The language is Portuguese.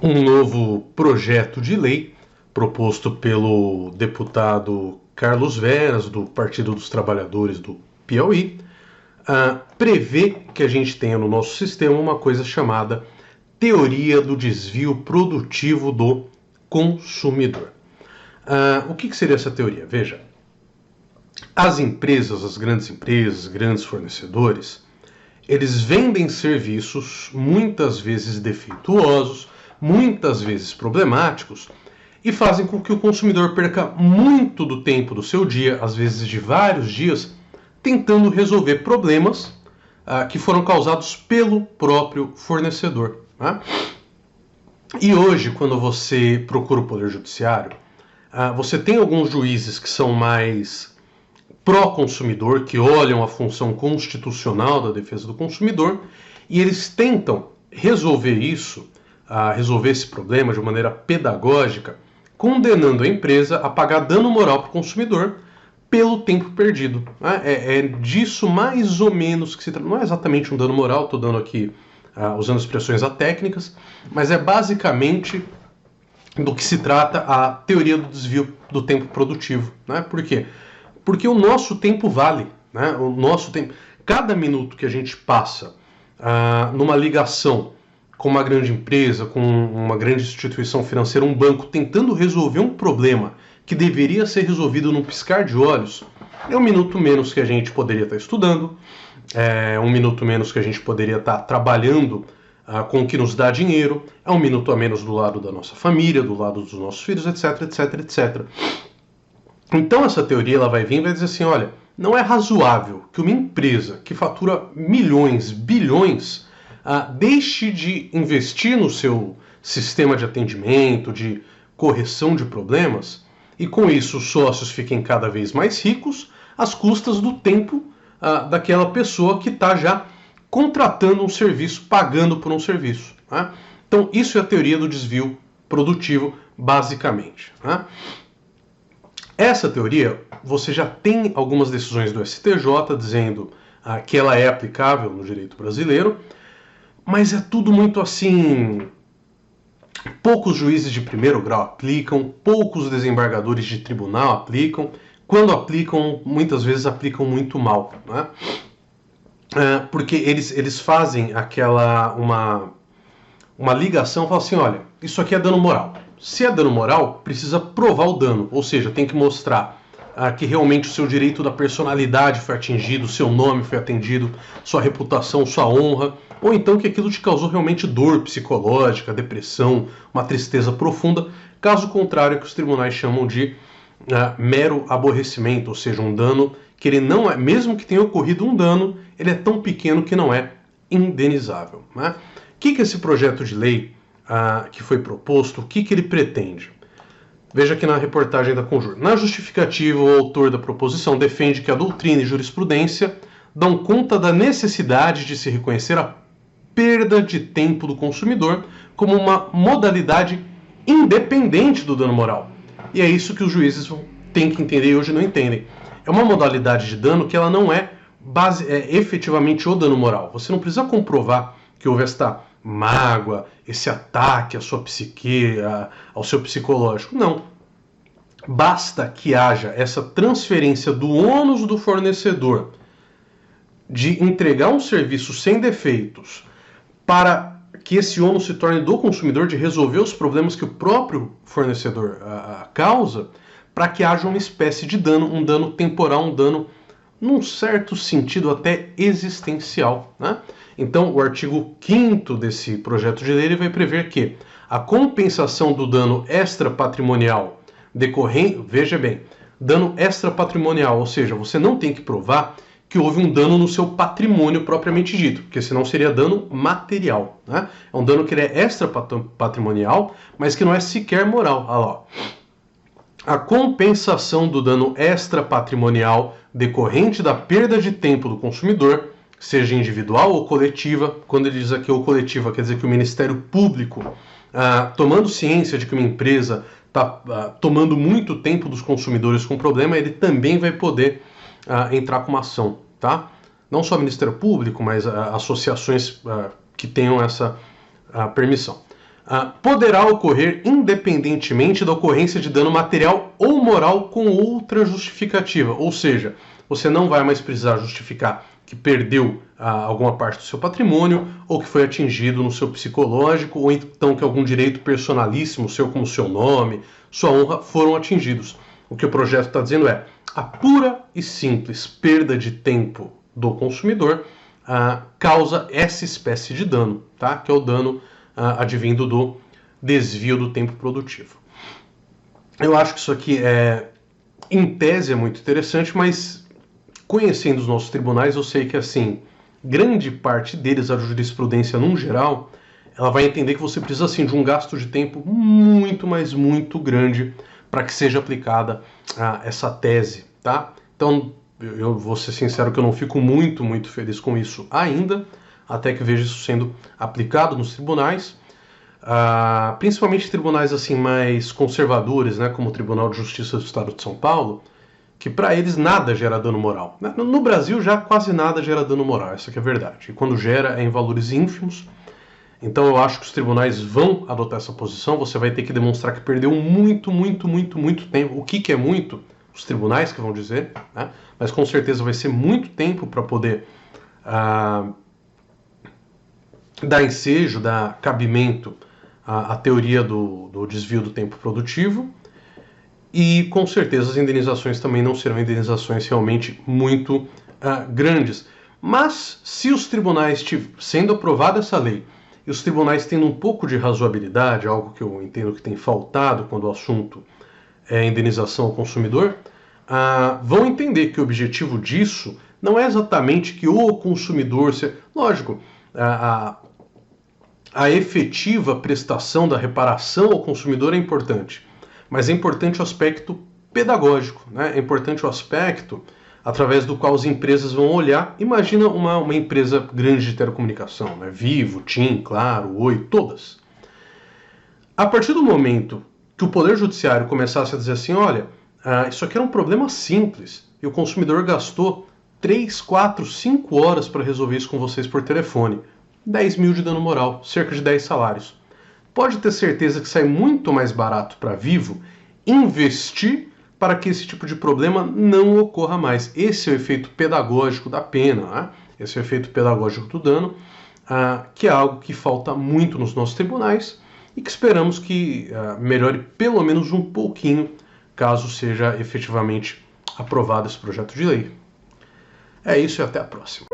Um novo projeto de lei proposto pelo deputado Carlos Veras, do Partido dos Trabalhadores do Piauí, prevê que a gente tenha no nosso sistema uma coisa chamada teoria do desvio produtivo do consumidor. O que seria essa teoria? Veja, as empresas, as grandes fornecedores, eles vendem serviços muitas vezes defeituosos, muitas vezes problemáticos, e fazem com que o consumidor perca muito do tempo do seu dia, às vezes de vários dias, tentando resolver problemas que foram causados pelo próprio fornecedor. E hoje, quando você procura o Poder Judiciário, você tem alguns juízes que são mais pró-consumidor, que olham a função constitucional da defesa do consumidor, e eles tentam resolver isso, resolver esse problema de maneira pedagógica, condenando a empresa a pagar dano moral para o consumidor pelo tempo perdido. É disso mais ou menos que se trata. Não é exatamente um dano moral, estou dando aqui, usando expressões técnicas, mas é basicamente do que se trata a teoria do desvio do tempo produtivo. Por quê? Porque o nosso tempo vale. O nosso tempo, cada minuto que a gente passa numa ligação com uma grande empresa, com uma grande instituição financeira, um banco, tentando resolver um problema que deveria ser resolvido num piscar de olhos, é um minuto menos que a gente poderia estar estudando, é um minuto menos que a gente poderia estar trabalhando com o que nos dá dinheiro, é um minuto a menos do lado da nossa família, do lado dos nossos filhos, etc, etc, etc. Então essa teoria ela vai vir e vai dizer assim, olha, não é razoável que uma empresa que fatura milhões, bilhões, deixe de investir no seu sistema de atendimento, de correção de problemas, e com isso os sócios fiquem cada vez mais ricos, às custas do tempo daquela pessoa que está já contratando um serviço, pagando por um serviço. Então isso é a teoria do desvio produtivo, basicamente. Essa teoria, você já tem algumas decisões do STJ dizendo que ela é aplicável no direito brasileiro, mas é tudo muito assim, poucos juízes de primeiro grau aplicam, poucos desembargadores de tribunal aplicam, quando aplicam, muitas vezes aplicam muito mal, porque eles fazem uma ligação, falam assim, olha, isso aqui é dano moral. Se é dano moral, precisa provar o dano, ou seja, tem que mostrar que realmente o seu direito da personalidade foi atingido, o seu nome foi atendido, sua reputação, sua honra, ou então que aquilo te causou realmente dor psicológica, depressão, uma tristeza profunda, caso contrário, que os tribunais chamam de mero aborrecimento, ou seja, um dano que ele não é, mesmo que tenha ocorrido um dano, ele é tão pequeno que não é indenizável. O que esse projeto de lei que foi proposto, o que ele pretende? Veja aqui na reportagem da Conjur. Na justificativa, o autor da proposição defende que a doutrina e jurisprudência dão conta da necessidade de se reconhecer a perda de tempo do consumidor como uma modalidade independente do dano moral. E é isso que os juízes têm que entender e hoje não entendem. É uma modalidade de dano que ela não é efetivamente o dano moral. Você não precisa comprovar que houve esta mágoa, esse ataque à sua psique, ao seu psicológico. Não. Basta que haja essa transferência do ônus do fornecedor de entregar um serviço sem defeitos para que esse ônus se torne do consumidor, de resolver os problemas que o próprio fornecedor causa, para que haja uma espécie de dano, um dano temporal, um dano num certo sentido até existencial. Então, o artigo 5º desse projeto de lei ele vai prever que a compensação do dano extrapatrimonial decorrente, veja bem, dano extrapatrimonial, ou seja, você não tem que provar que houve um dano no seu patrimônio propriamente dito, porque senão seria dano material. É um dano que ele é extrapatrimonial, mas que não é sequer moral. A compensação do dano extrapatrimonial decorrente da perda de tempo do consumidor, seja individual ou coletiva. Quando ele diz aqui ou coletiva, quer dizer que o Ministério Público, tomando ciência de que uma empresa está tomando muito tempo dos consumidores com problema, ele também vai poder entrar com uma ação. Não só o Ministério Público, mas associações que tenham essa permissão. poderá ocorrer independentemente da ocorrência de dano material ou moral com outra justificativa. Ou seja, você não vai mais precisar justificar que perdeu alguma parte do seu patrimônio, ou que foi atingido no seu psicológico, ou então que algum direito personalíssimo, seu como seu nome, sua honra, foram atingidos. O que o projeto está dizendo é a pura e simples perda de tempo do consumidor causa essa espécie de dano, tá? Que é o dano advindo do desvio do tempo produtivo. Eu acho que isso aqui em tese é muito interessante, mas conhecendo os nossos tribunais, eu sei que assim, grande parte deles, a jurisprudência num geral, ela vai entender que você precisa assim, de um gasto de tempo muito, mas muito grande para que seja aplicada essa tese, tá? Então, eu vou ser sincero que eu não fico muito, muito feliz com isso ainda, até que veja isso sendo aplicado nos tribunais, principalmente tribunais assim mais conservadores, né, como o Tribunal de Justiça do Estado de São Paulo, que para eles nada gera dano moral. No Brasil já quase nada gera dano moral, essa que é a verdade. E quando gera é em valores ínfimos. Então eu acho que os tribunais vão adotar essa posição, você vai ter que demonstrar que perdeu muito, muito, muito, muito tempo. O que é muito? Os tribunais que vão dizer, né? Mas com certeza vai ser muito tempo para poder dar ensejo, dar cabimento à teoria do desvio do tempo produtivo. E com certeza as indenizações também não serão indenizações realmente muito grandes. Mas se os tribunais, sendo aprovada essa lei, e os tribunais tendo um pouco de razoabilidade, algo que eu entendo que tem faltado quando o assunto é indenização ao consumidor, vão entender que o objetivo disso não é exatamente que o consumidor... Lógico, a efetiva prestação da reparação ao consumidor é importante, mas é importante o aspecto pedagógico, né? É importante o aspecto através do qual as empresas vão olhar. Imagina uma empresa grande de telecomunicação, né? Vivo, TIM, Claro, Oi, todas. A partir do momento que o Poder Judiciário começasse a dizer assim, olha, isso aqui era um problema simples, e o consumidor gastou 3, 4, 5 horas para resolver isso com vocês por telefone, 10 mil de dano moral, cerca de 10 salários. Pode ter certeza que sai muito mais barato para a Vivo investir para que esse tipo de problema não ocorra mais. Esse é o efeito pedagógico da pena, né? Esse é o efeito pedagógico do dano, que é algo que falta muito nos nossos tribunais e que esperamos que melhore pelo menos um pouquinho, caso seja efetivamente aprovado esse projeto de lei. É isso e até a próxima.